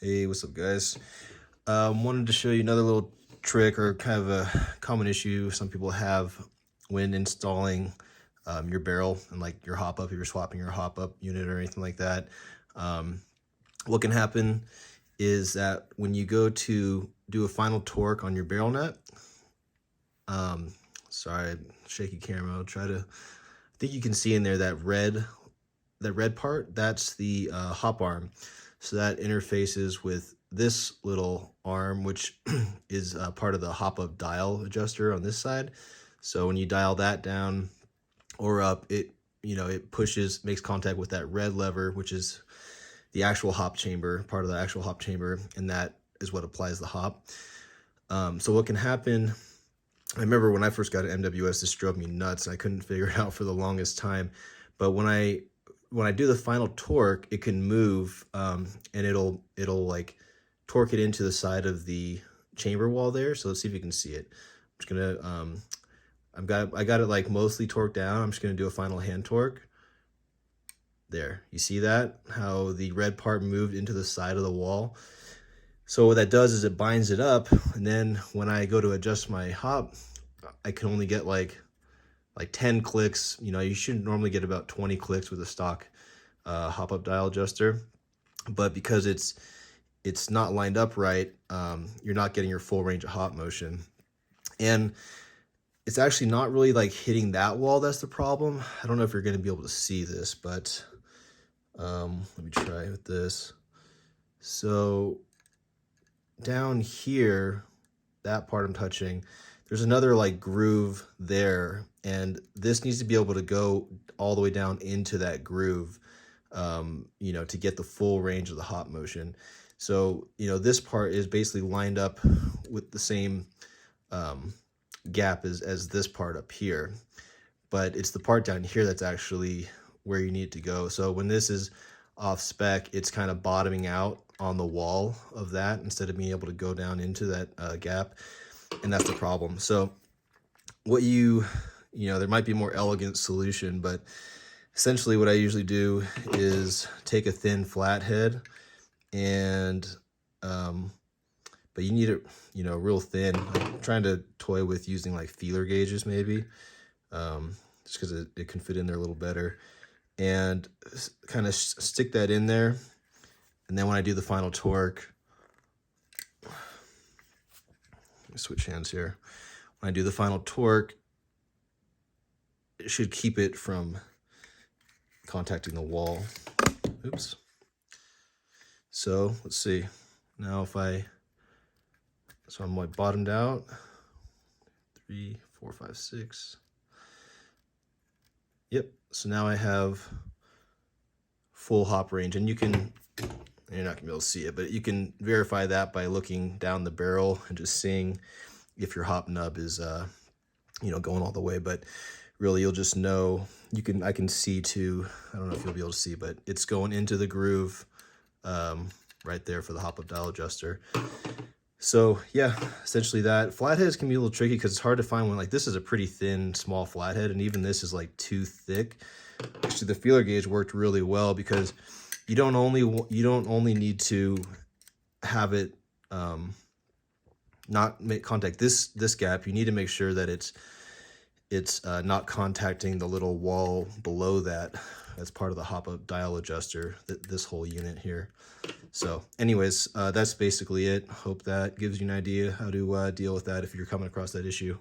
Hey, what's up, guys? Wanted to show you another little trick or kind of a common issue some people have when installing your barrel and like your hop up, if you're swapping your hop up unit or anything like that. What can happen is that when you go to do a final torque on your barrel nut, sorry, shaky camera, I'll try to, I think you can see in there that red part, that's the hop arm. So that interfaces with this little arm, which is part of the hop-up dial adjuster on this side. So when you dial that down or up, it makes contact with that red lever, which is the actual hop chamber, part of the actual hop chamber, and that is what applies the hop. So what can happen, I remember when I first got an MWS, this drove me nuts. I couldn't figure it out for the longest time. But when I do the final torque, it can move, and it'll like torque it into the side of the chamber wall there. So let's see if you can see it. I'm just gonna, I got it like mostly torqued down. I'm just gonna do a final hand torque. There, you see that? How the red part moved into the side of the wall. So what that does is it binds it up, and then when I go to adjust my hop, I can only get like 10 clicks. You should normally get about 20 clicks with a stock hop up dial adjuster, but because it's not lined up right, you're not getting your full range of hop motion. And it's actually not really like hitting that wall that's the problem. I don't know if you're going to be able to see this, but let me try with this. So down here, that part I'm touching, there's another like groove there, and this needs to be able to go all the way down into that groove, to get the full range of the hop motion. So, this part is basically lined up with the same gap as this part up here, but it's the part down here that's actually where you need to go. So when this is off spec, it's kind of bottoming out on the wall of that instead of being able to go down into that gap. And that's the problem. So what there might be a more elegant solution, but essentially what I usually do is take a thin flathead and, but you need it, real thin. I'm trying to toy with using like feeler gauges maybe, just because it can fit in there a little better, and kind of stick that in there. And then when I do the final torque, switch hands here. When I do the final torque, it should keep it from contacting the wall. Oops. So let's see. Now so I'm like bottomed out. 3, 4, 5, 6. Yep. So now I have full hop range, and you're not gonna be able to see it, but you can verify that by looking down the barrel and just seeing if your hop nub is, going all the way. But really, you'll just know. I can see too. I don't know if you'll be able to see, but it's going into the groove right there for the hop up dial adjuster. So yeah, essentially that. Flatheads can be a little tricky because it's hard to find one. Like this is a pretty thin, small flathead, and even this is like too thick. Actually, the feeler gauge worked really well because you don't only need to have it not make contact this gap. You need to make sure that it's not contacting the little wall below that. That's part of the hop up dial adjuster, this whole unit here. So anyways, that's basically it. Hope that gives you an idea how to deal with that if you're coming across that issue.